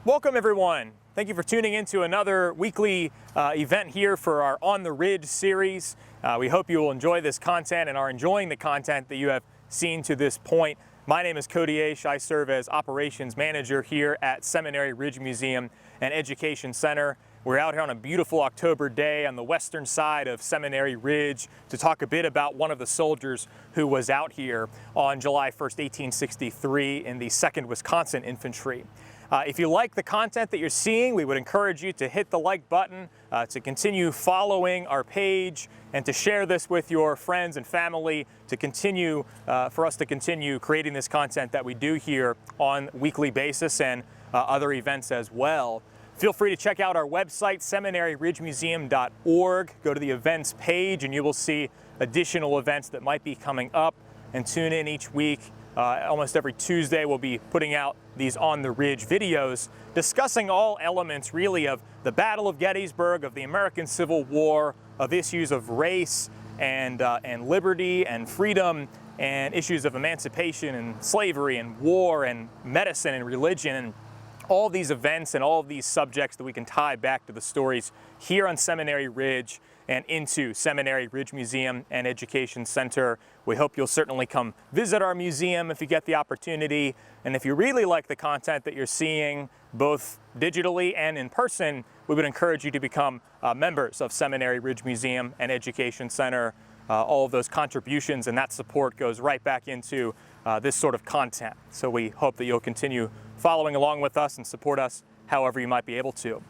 Welcome everyone. Thank you for tuning in to another weekly event here for our On the Ridge series. We hope you will enjoy this content and are enjoying the content that you have seen to this point. My name is Codie Eash. I serve as operations manager here at Seminary Ridge Museum and Education Center. We're out here on a beautiful October day on the western side of Seminary Ridge to talk a bit about one of the soldiers who was out here on July 1st, 1863 in the Second Wisconsin Infantry. If you like the content that you're seeing, we would encourage you to hit the like button, to continue following our page, and to share this with your friends and family to continue, for us to continue creating this content that we do here on a weekly basis and other events as well. Feel free to check out our website, seminaryridgemuseum.org. Go to the events page and you will see additional events that might be coming up, and tune in each week. Almost every Tuesday we'll be putting out these On the Ridge videos discussing all elements really of the Battle of Gettysburg, of the American Civil War, of issues of race and liberty and freedom, and issues of emancipation and slavery and war and medicine and religion, and all these events and all of these subjects that we can tie back to the stories here on Seminary Ridge and into Seminary Ridge Museum and Education Center. We hope you'll certainly come visit our museum if you get the opportunity. And if you really like the content that you're seeing, both digitally and in person, we would encourage you to become members of Seminary Ridge Museum and Education Center. All of those contributions and that support goes right back into this sort of content. So we hope that you'll continue following along with us and support us however you might be able to.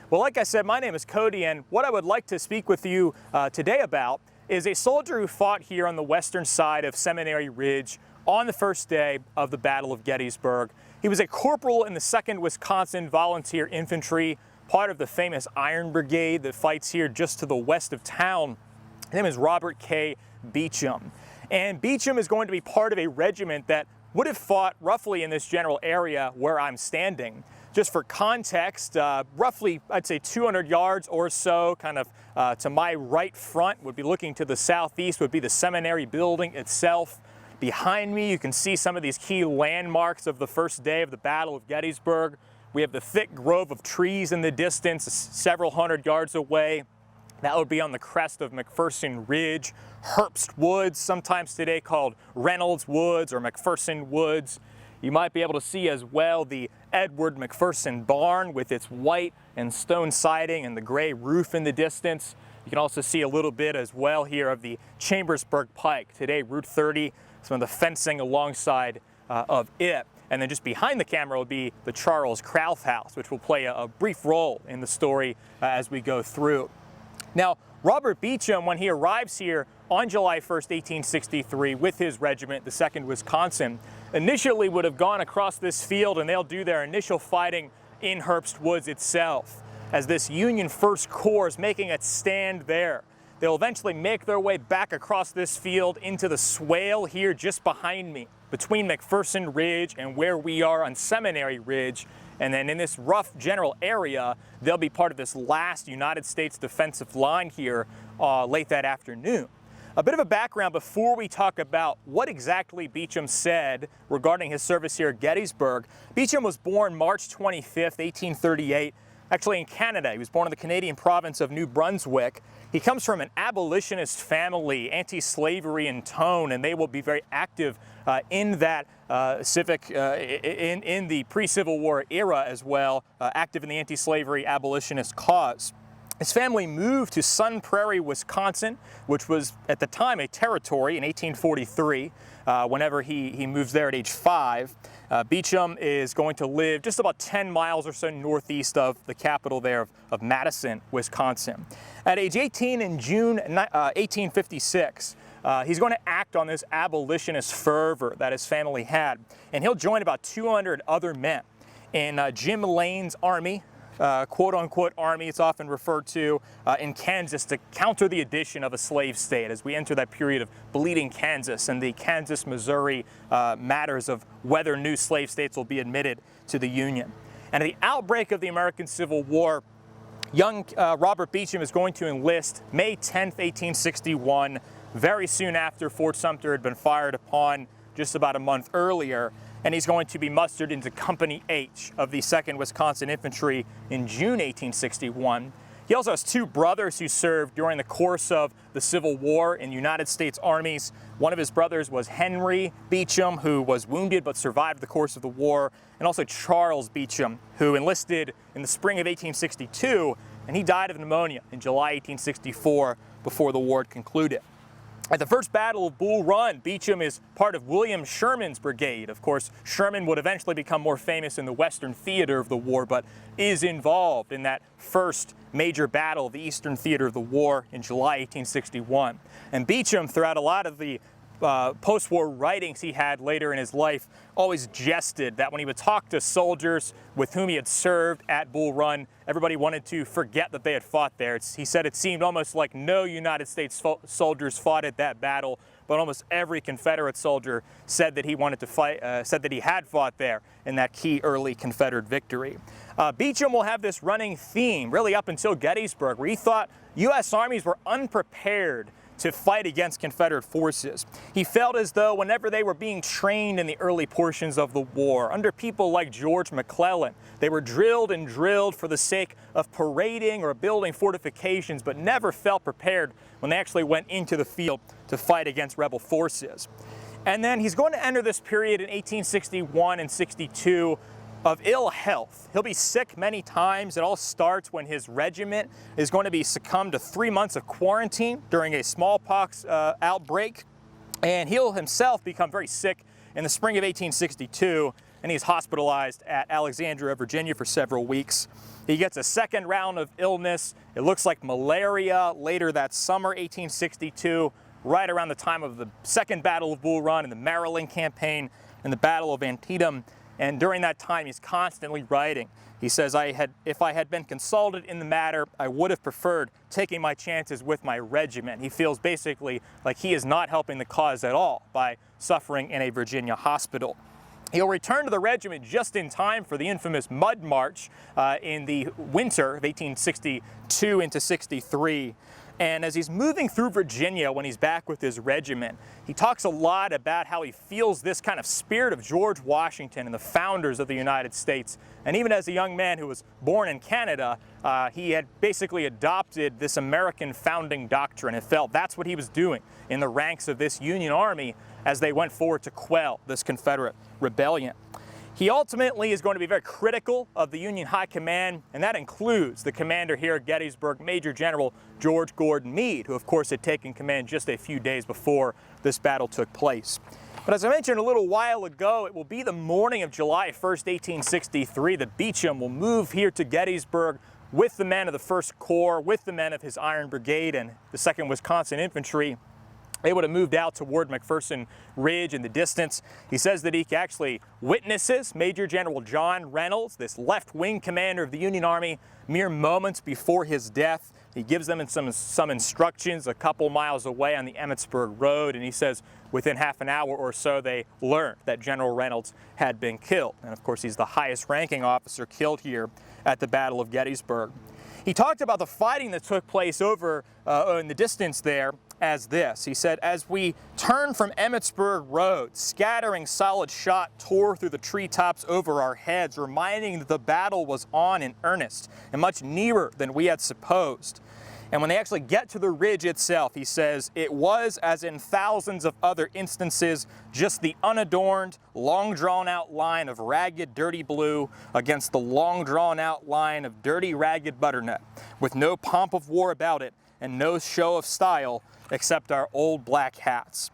Well, like I said, my name is Codie, and what I would like to speak with you today about is a soldier who fought here on the western side of Seminary Ridge on the first day of the Battle of Gettysburg. He was a corporal in the Second Wisconsin Volunteer Infantry, part of the famous Iron Brigade that fights here just to the west of town. His name is Robert K Beecham. And Beecham is going to be part of a regiment that would have fought roughly in this general area where I'm standing. Just for context, roughly, I'd say 200 yards or so, kind of to my right front, would be looking to the southeast, would be the seminary building itself. Behind me, you can see some of these key landmarks of the first day of the Battle of Gettysburg. We have the thick grove of trees in the distance, several hundred yards away. That would be on the crest of McPherson Ridge. Herbst Woods, sometimes today called Reynolds Woods or McPherson Woods. You might be able to see as well the Edward McPherson barn with its white and stone siding and the gray roof in the distance. You can also see a little bit as well here of the Chambersburg Pike, today Route 30, some of the fencing alongside of it. And then just behind the camera will be the Charles Krauth House, which will play a brief role in the story as we go through. Now, Robert Beecham, when he arrives here on July 1st, 1863, with his regiment, the 2nd Wisconsin, initially would have gone across this field and they'll do their initial fighting in Herbst Woods itself, as this Union 1st Corps is making its stand there. They'll eventually make their way back across this field into the swale here just behind me, between McPherson Ridge and where we are on Seminary Ridge. And then in this rough general area, they'll be part of this last United States defensive line here late that afternoon. A bit of a background before we talk about what exactly Beecham said regarding his service here at Gettysburg. Beecham was born March 25th, 1838, actually in Canada. He was born in the Canadian province of New Brunswick. He comes from an abolitionist family, anti-slavery in tone, and they will be very active in that in the pre-Civil War era as well, active in the anti-slavery abolitionist cause. His family moved to Sun Prairie, Wisconsin, which was at the time a territory in 1843, whenever he moves there at age 5. Beecham is going to live just about 10 miles or so northeast of the capital there of Madison, Wisconsin. At age 18 in June 1856, he's going to act on this abolitionist fervor that his family had, and he'll join about 200 other men in Jim Lane's army, quote-unquote army, it's often referred to, in Kansas to counter the addition of a slave state as we enter that period of bleeding Kansas and the Kansas-Missouri matters of whether new slave states will be admitted to the Union. And at the outbreak of the American Civil War, young Robert Beecham is going to enlist May 10th, 1861, very soon after Fort Sumter had been fired upon just about a month earlier, and he's going to be mustered into Company H of the Second Wisconsin Infantry in June 1861. He also has two brothers who served during the course of the Civil War in United States armies. One of his brothers was Henry Beecham, who was wounded but survived the course of the war, and also Charles Beecham, who enlisted in the spring of 1862, and he died of pneumonia in July 1864 before the war concluded. At the First Battle of Bull Run, Beecham is part of William Sherman's brigade. Of course, Sherman would eventually become more famous in the Western theater of the war, but is involved in that first major battle, the Eastern Theater of the War, in July 1861. And Beecham, throughout a lot of the post-war writings he had later in his life, always jested that when he would talk to soldiers with whom he had served at Bull Run, everybody wanted to forget that they had fought there. He said it seemed almost like no United States soldiers fought at that battle, but almost every Confederate soldier said that he wanted to fight, said that he had fought there in that key early Confederate victory. Beecham will have this running theme really up until Gettysburg, where he thought U.S. armies were unprepared to fight against Confederate forces. He felt as though whenever they were being trained in the early portions of the war, under people like George McClellan, they were drilled and drilled for the sake of parading or building fortifications, but never felt prepared when they actually went into the field to fight against rebel forces. And then he's going to enter this period in 1861 and 62 of ill health. He'll be sick many times. It all starts when his regiment is going to be succumbed to 3 months of quarantine during a smallpox outbreak. And he'll himself become very sick in the spring of 1862, and he's hospitalized at Alexandria, Virginia for several weeks. He gets a second round of illness. It looks like malaria later that summer, 1862, right around the time of the Second Battle of Bull Run and the Maryland Campaign and the Battle of Antietam. And during that time, he's constantly writing. He says, if I had been consulted in the matter, I would have preferred taking my chances with my regiment. He feels basically like he is not helping the cause at all by suffering in a Virginia hospital. He'll return to the regiment just in time for the infamous Mud March in the winter of 1862 into 63. And as he's moving through Virginia when he's back with his regiment, he talks a lot about how he feels this kind of spirit of George Washington and the founders of the United States. And even as a young man who was born in Canada, he had basically adopted this American founding doctrine and felt that's what he was doing in the ranks of this Union Army as they went forward to quell this Confederate rebellion. He ultimately is going to be very critical of the Union High Command, and that includes the commander here at Gettysburg, Major General George Gordon Meade, who of course had taken command just a few days before this battle took place. But as I mentioned a little while ago, it will be the morning of July 1st, 1863 that Beecham will move here to Gettysburg with the men of the 1st Corps, with the men of his Iron Brigade and the 2nd Wisconsin Infantry. They would have moved out toward McPherson Ridge in the distance. He says that he actually witnesses Major General John Reynolds, this left-wing commander of the Union Army, mere moments before his death. He gives them some instructions a couple miles away on the Emmitsburg Road, and he says within half an hour or so they learned that General Reynolds had been killed. And of course, he's the highest-ranking officer killed here at the Battle of Gettysburg. He talked about the fighting that took place over in the distance there as this. He said, as we turned from Emmitsburg Road, scattering solid shot tore through the treetops over our heads, reminding that the battle was on in earnest and much nearer than we had supposed. And when they actually get to the ridge itself, he says, it was, as in thousands of other instances, just the unadorned, long drawn-out line of ragged, dirty blue against the long drawn-out line of dirty, ragged butternut, with no pomp of war about it and no show of style except our old black hats.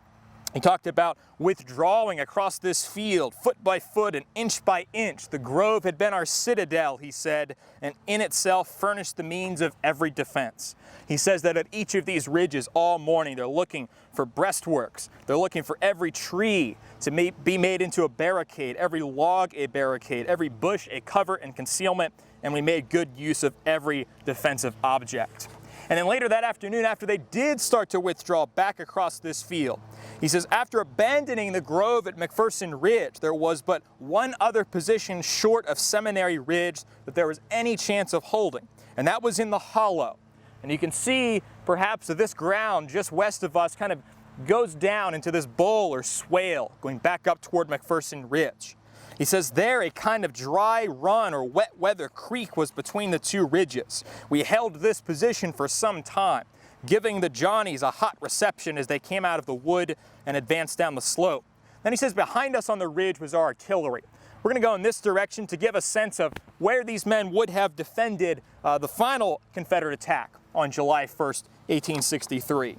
He talked about withdrawing across this field, foot by foot and inch by inch. The grove had been our citadel, he said, and in itself furnished the means of every defense. He says that at each of these ridges all morning, they're looking for breastworks. They're looking for every tree to be made into a barricade, every log a barricade, every bush a cover and concealment, and we made good use of every defensive object. And then later that afternoon, after they did start to withdraw back across this field, he says, after abandoning the grove at McPherson Ridge, there was but one other position short of Seminary Ridge that there was any chance of holding, and that was in the hollow. And you can see perhaps this ground just west of us kind of goes down into this bowl or swale going back up toward McPherson Ridge. He says there a kind of dry run or wet weather creek was between the two ridges. We held this position for some time, giving the Johnnies a hot reception as they came out of the wood and advanced down the slope. Then he says behind us on the ridge was our artillery. We're going to go in this direction to give a sense of where these men would have defended the final Confederate attack on July 1st, 1863.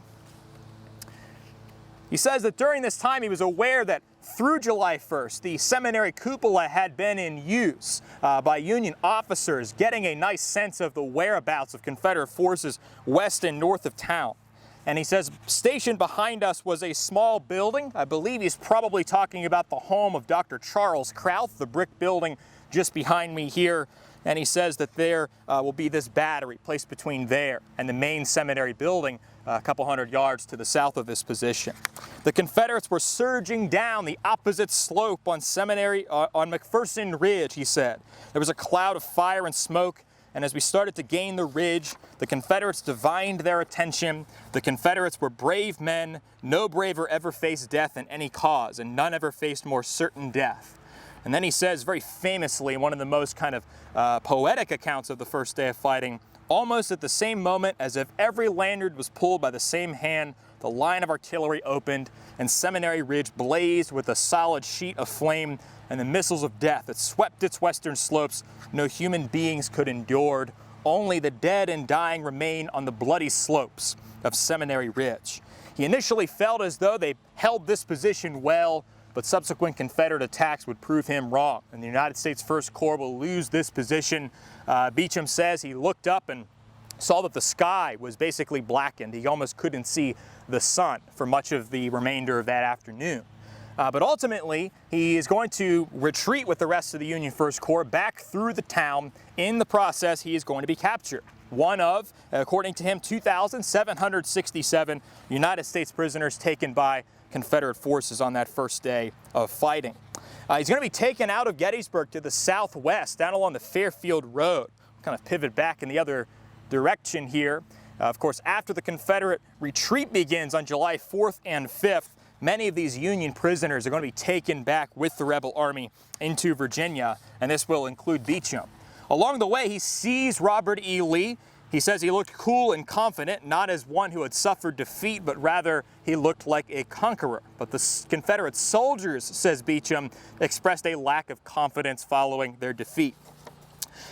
He says that during this time he was aware that through July 1st, the seminary cupola had been in use by Union officers, getting a nice sense of the whereabouts of Confederate forces west and north of town. And he says stationed behind us was a small building. I believe he's probably talking about the home of Dr. Charles Krauth, the brick building just behind me here. And he says that there will be this battery placed between there and the main seminary building a couple hundred yards to the south of this position. The Confederates were surging down the opposite slope on McPherson Ridge, he said. There was a cloud of fire and smoke, and as we started to gain the ridge, the Confederates divined their attention. The Confederates were brave men. No braver ever faced death in any cause, and none ever faced more certain death. And then he says very famously, in one of the most kind of poetic accounts of the first day of fighting, almost at the same moment as if every lanyard was pulled by the same hand, the line of artillery opened and Seminary Ridge blazed with a solid sheet of flame and the missiles of death that swept its western slopes no human beings could endure. Only the dead and dying remain on the bloody slopes of Seminary Ridge. He initially felt as though they held this position well, but subsequent Confederate attacks would prove him wrong, and the United States First Corps will lose this position. Beecham says he looked up and saw that the sky was basically blackened. He almost couldn't see the sun for much of the remainder of that afternoon. But ultimately, he is going to retreat with the rest of the Union First Corps back through the town. In the process, he is going to be captured. One of, according to him, 2,767 United States prisoners taken by Confederate forces on that first day of fighting. He's going to be taken out of Gettysburg to the southwest, down along the Fairfield Road. Kind of pivot back in the other direction here. Of course, after the Confederate retreat begins on July 4th and 5th, many of these Union prisoners are going to be taken back with the rebel army into Virginia, and this will include Beecham. Along the way, he sees Robert E. Lee. He says he looked cool and confident, not as one who had suffered defeat, but rather he looked like a conqueror. But the Confederate soldiers, says Beecham, expressed a lack of confidence following their defeat.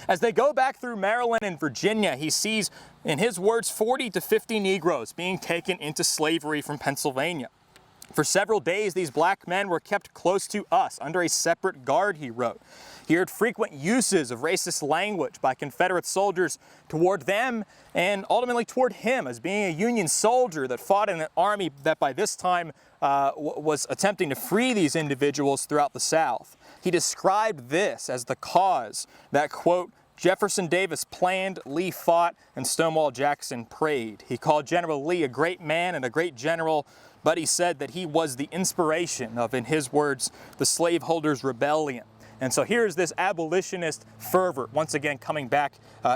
As they go back through Maryland and Virginia, he sees, in his words, 40 to 50 Negroes being taken into slavery from Pennsylvania. For several days, these black men were kept close to us, under a separate guard, he wrote. He heard frequent uses of racist language by Confederate soldiers toward them and ultimately toward him as being a Union soldier that fought in an army that by this time was attempting to free these individuals throughout the South. He described this as the cause that, quote, Jefferson Davis planned, Lee fought, and Stonewall Jackson prayed. He called General Lee a great man and a great general, but he said that he was the inspiration of, in his words, the slaveholders' rebellion. And so here's this abolitionist fervor, once again coming back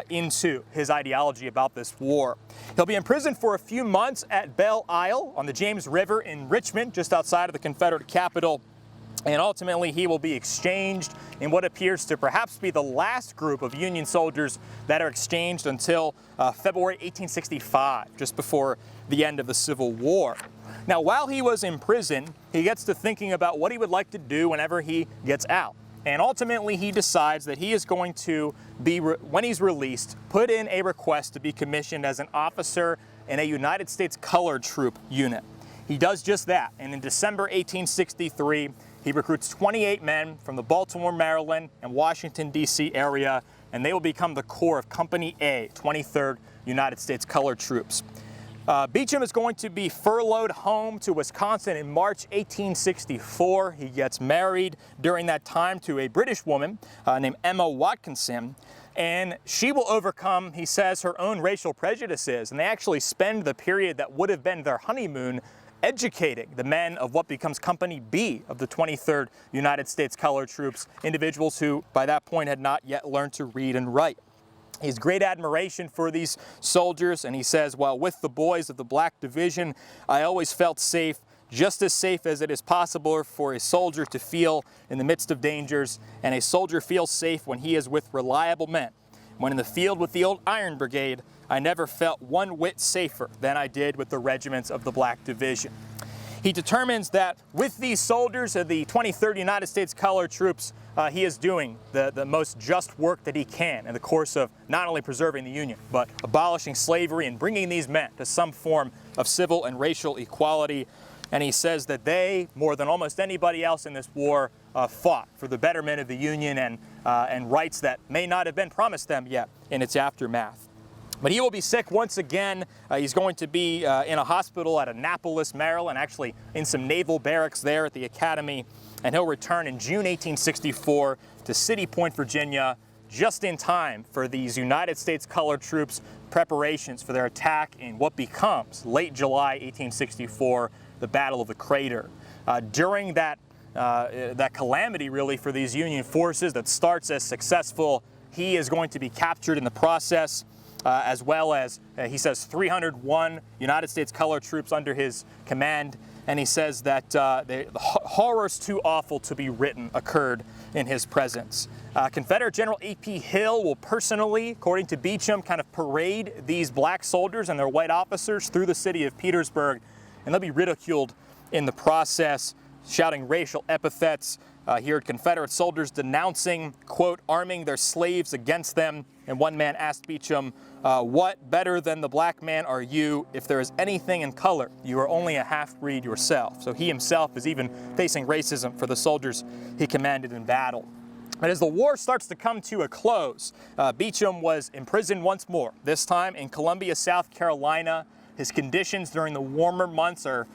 into his ideology about this war. He'll be imprisoned for a few months at Belle Isle on the James River in Richmond, just outside of the Confederate capital. And ultimately, he will be exchanged in what appears to perhaps be the last group of Union soldiers that are exchanged until February 1865, just before the end of the Civil War. Now, while he was in prison, he gets to thinking about what he would like to do whenever he gets out. And ultimately, he decides that he is going to be, when he's released, put in a request to be commissioned as an officer in a United States Colored Troop unit. He does just that, and in December 1863, he recruits 28 men from the Baltimore, Maryland, and Washington, D.C. area, and they will become the core of Company A, 23rd United States Colored Troops. Beecham is going to be furloughed home to Wisconsin in March 1864. He gets married during that time to a British woman named Emma Watkinson, and she will overcome, he says, her own racial prejudices, and they actually spend the period that would have been their honeymoon educating the men of what becomes Company B of the 23rd United States Colored Troops, individuals who by that point had not yet learned to read and write. He has great admiration for these soldiers, and he says, while with the boys of the Black Division, I always felt safe, just as safe as it is possible for a soldier to feel in the midst of dangers, and a soldier feels safe when he is with reliable men. When in the field with the old Iron Brigade, I never felt one whit safer than I did with the regiments of the Black Division. He determines that with these soldiers of the 23rd United States Colored Troops, he is doing the most just work that he can in the course of not only preserving the Union, but abolishing slavery and bringing these men to some form of civil and racial equality. And he says that they, more than almost anybody else in this war, fought for the betterment of the Union and rights that may not have been promised them yet in its aftermath. But he will be sick once again. He's going to be in a hospital at Annapolis, Maryland, actually in some naval barracks there at the academy. And he'll return in June 1864 to City Point, Virginia, just in time for these United States Colored Troops preparations for their attack in what becomes, late July 1864, the Battle of the Crater. During that calamity, really, for these Union forces that starts as successful, he is going to be captured in the process. As well as, he says, 301 United States Colored Troops under his command. And he says that the horrors too awful to be written occurred in his presence. Confederate General A.P. Hill will personally, according to Beecham, kind of parade these black soldiers and their white officers through the city of Petersburg. And they'll be ridiculed in the process, shouting racial epithets. He heard Confederate soldiers denouncing, quote, arming their slaves against them. And one man asked Beecham, what better than the black man are you? If there is anything in color, you are only a half-breed yourself. So he himself is even facing racism for the soldiers he commanded in battle. But as the war starts to come to a close, Beecham was imprisoned once more, this time in Columbia, South Carolina. His conditions during the warmer months are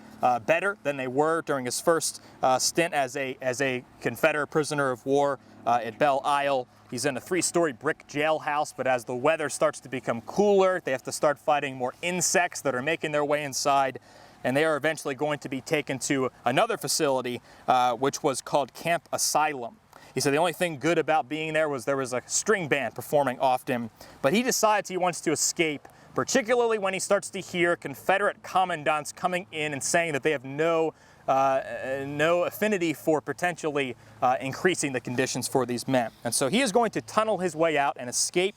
better than they were during his first stint as a Confederate prisoner of war at Belle Isle. He's in a 3-story brick jailhouse, but as the weather starts to become cooler, they have to start fighting more insects that are making their way inside, and they are eventually going to be taken to another facility, which was called Camp Asylum. He said the only thing good about being there was a string band performing often, but he decides he wants to escape, particularly when he starts to hear Confederate commandants coming in and saying that they have no affinity for potentially increasing the conditions for these men. And so he is going to tunnel his way out and escape,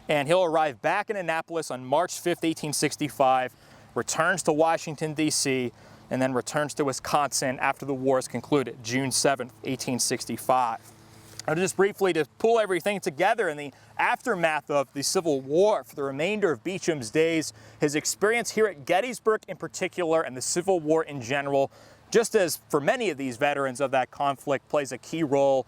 and he'll arrive back in Annapolis on March 5th, 1865, returns to Washington, D.C., and then returns to Wisconsin after the war is concluded, June 7th, 1865. Now, just briefly to pull everything together in the aftermath of the Civil War for the remainder of Beecham's days, his experience here at Gettysburg in particular and the Civil War in general, just as for many of these veterans of that conflict, plays a key role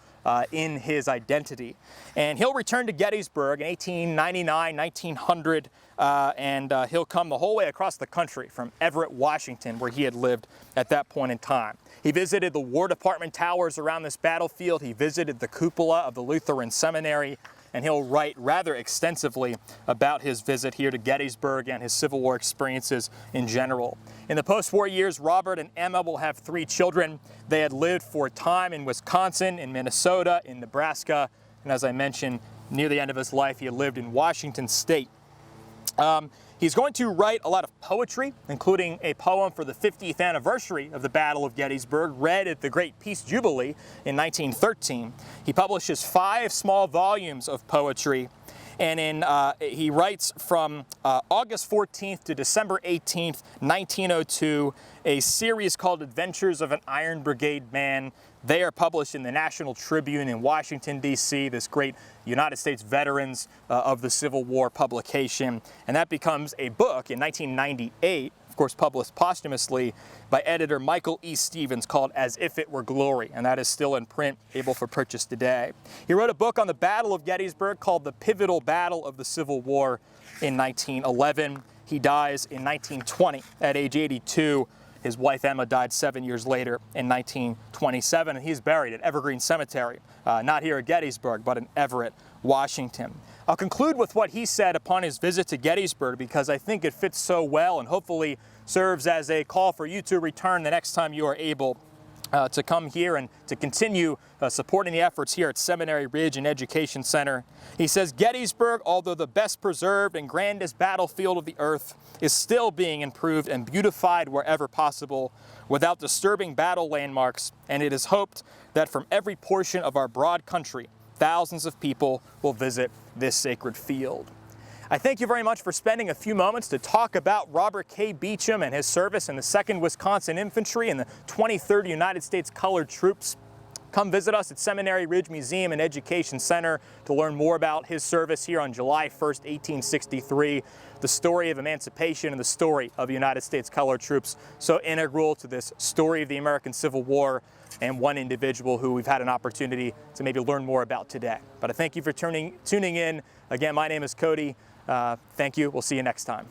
in his identity. And he'll return to Gettysburg in 1899, 1900, and he'll come the whole way across the country from Everett, Washington, where he had lived at that point in time. He visited the War Department towers around this battlefield. He visited the cupola of the Lutheran Seminary, and he'll write rather extensively about his visit here to Gettysburg and his Civil War experiences in general. In the post-war years, Robert and Emma will have 3 children. They had lived for a time in Wisconsin, in Minnesota, in Nebraska, and as I mentioned, near the end of his life, he had lived in Washington State. He's going to write a lot of poetry, including a poem for the 50th anniversary of the Battle of Gettysburg, read at the Great Peace Jubilee in 1913. He publishes 5 small volumes of poetry, and he writes from August 14th to December 18th, 1902, a series called Adventures of an Iron Brigade Man. They are published in the National Tribune in Washington, D.C., this great United States Veterans of the Civil War publication. And that becomes a book in 1998, of course published posthumously by editor Michael E. Stevens, called As If It Were Glory, and that is still in print, able for purchase today. He wrote a book on the Battle of Gettysburg called The Pivotal Battle of the Civil War in 1911. He dies in 1920 at age 82. His wife Emma died 7 years later in 1927, and he's buried at Evergreen Cemetery, not here at Gettysburg, but in Everett, Washington. I'll conclude with what he said upon his visit to Gettysburg, because I think it fits so well and hopefully serves as a call for you to return the next time you are able. to come here and to continue supporting the efforts here at Seminary Ridge and Education Center. He says, Gettysburg, although the best preserved and grandest battlefield of the earth, is still being improved and beautified wherever possible without disturbing battle landmarks, and it is hoped that from every portion of our broad country, thousands of people will visit this sacred field. I thank you very much for spending a few moments to talk about Robert K. Beecham and his service in the Second Wisconsin Infantry and the 23rd United States Colored Troops. Come visit us at Seminary Ridge Museum and Education Center to learn more about his service here on July 1st, 1863, the story of emancipation and the story of the United States Colored Troops, so integral to this story of the American Civil War, and one individual who we've had an opportunity to maybe learn more about today. But I thank you for tuning in. Again, my name is Cody. Thank you. We'll see you next time.